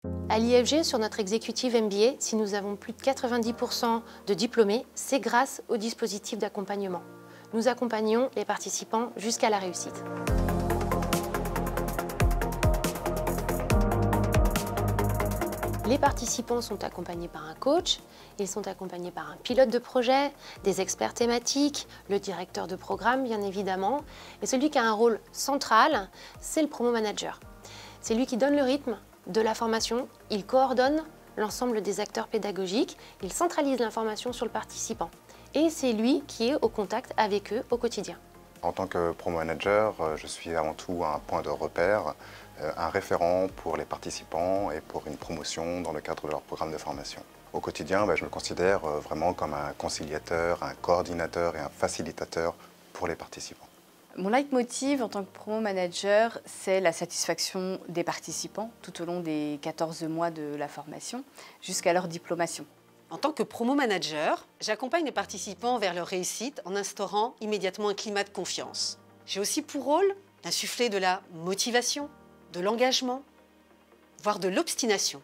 À l'IFG, sur notre exécutive MBA, si nous avons plus de 90% de diplômés, c'est grâce au dispositif d'accompagnement. Nous accompagnons les participants jusqu'à la réussite. Les participants sont accompagnés par un coach, ils sont accompagnés par un pilote de projet, des experts thématiques, le directeur de programme bien évidemment. Et celui qui a un rôle central, c'est le promo manager. C'est lui qui donne le rythme de la formation, il coordonne l'ensemble des acteurs pédagogiques, il centralise l'information sur le participant. Et c'est lui qui est au contact avec eux au quotidien. En tant que promo manager, je suis avant tout un point de repère, un référent pour les participants et pour une promotion dans le cadre de leur programme de formation. Au quotidien, je me considère vraiment comme un conciliateur, un coordinateur et un facilitateur pour les participants. Mon leitmotiv en tant que promo manager, c'est la satisfaction des participants tout au long des 14 mois de la formation jusqu'à leur diplomation. En tant que promo manager, j'accompagne les participants vers leur réussite en instaurant immédiatement un climat de confiance. J'ai aussi pour rôle d'insuffler de la motivation, de l'engagement, voire de l'obstination.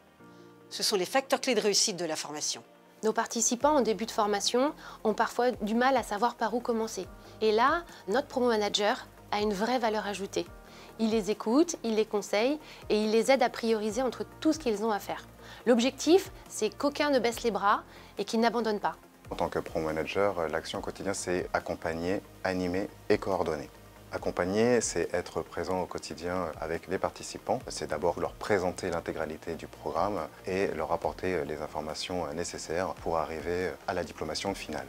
Ce sont les facteurs clés de réussite de la formation. Nos participants en début de formation ont parfois du mal à savoir par où commencer. Et là, notre promo manager a une vraie valeur ajoutée. Il les écoute, il les conseille et il les aide à prioriser entre tout ce qu'ils ont à faire. L'objectif, c'est qu'aucun ne baisse les bras et qu'il n'abandonne pas. En tant que promo manager, l'action au quotidien, c'est accompagner, animer et coordonner. Accompagner, c'est être présent au quotidien avec les participants. C'est d'abord leur présenter l'intégralité du programme et leur apporter les informations nécessaires pour arriver à la diplomation finale.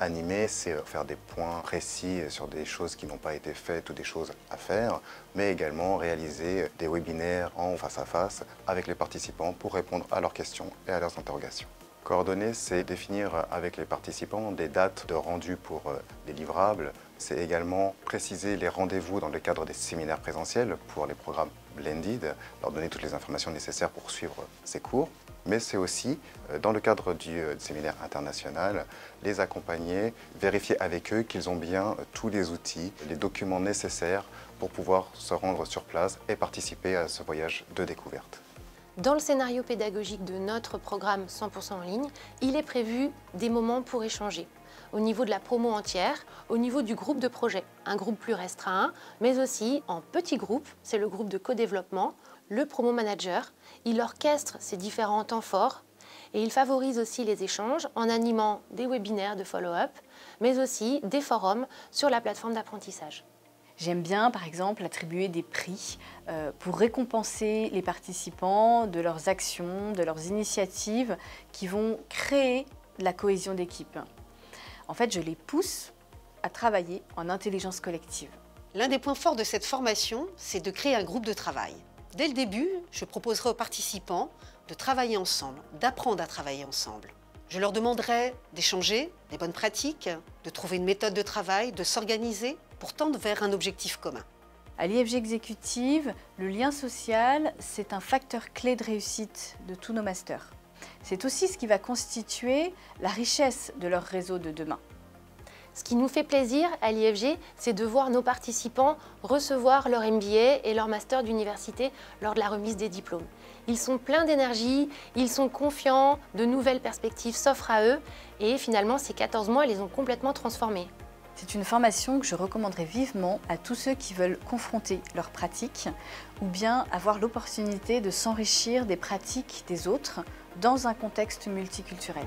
Animer, c'est faire des points précis sur des choses qui n'ont pas été faites ou des choses à faire, mais également réaliser des webinaires en face à face avec les participants pour répondre à leurs questions et à leurs interrogations. Coordonner, c'est définir avec les participants des dates de rendu pour les livrables. C'est également préciser les rendez-vous dans le cadre des séminaires présentiels pour les programmes blended, leur donner toutes les informations nécessaires pour suivre ces cours. Mais c'est aussi, dans le cadre du séminaire international, les accompagner, vérifier avec eux qu'ils ont bien tous les outils, les documents nécessaires pour pouvoir se rendre sur place et participer à ce voyage de découverte. Dans le scénario pédagogique de notre programme 100% en ligne, il est prévu des moments pour échanger. Au niveau de la promo entière, au niveau du groupe de projet, un groupe plus restreint, mais aussi en petits groupes, c'est le groupe de co-développement, le promo manager, il orchestre ces différents temps forts et il favorise aussi les échanges en animant des webinaires de follow-up, mais aussi des forums sur la plateforme d'apprentissage. J'aime bien, par exemple, attribuer des prix pour récompenser les participants de leurs actions, de leurs initiatives qui vont créer la cohésion d'équipe. En fait, je les pousse à travailler en intelligence collective. L'un des points forts de cette formation, c'est de créer un groupe de travail. Dès le début, je proposerai aux participants de travailler ensemble, d'apprendre à travailler ensemble. Je leur demanderai d'échanger des bonnes pratiques, de trouver une méthode de travail, de s'organiser pour tendre vers un objectif commun. À l'IFG Exécutive, le lien social, c'est un facteur clé de réussite de tous nos masters. C'est aussi ce qui va constituer la richesse de leur réseau de demain. Ce qui nous fait plaisir à l'IFG, c'est de voir nos participants recevoir leur MBA et leur master d'université lors de la remise des diplômes. Ils sont pleins d'énergie, ils sont confiants, de nouvelles perspectives s'offrent à eux et finalement ces 14 mois les ont complètement transformés. C'est une formation que je recommanderais vivement à tous ceux qui veulent confronter leurs pratiques ou bien avoir l'opportunité de s'enrichir des pratiques des autres dans un contexte multiculturel.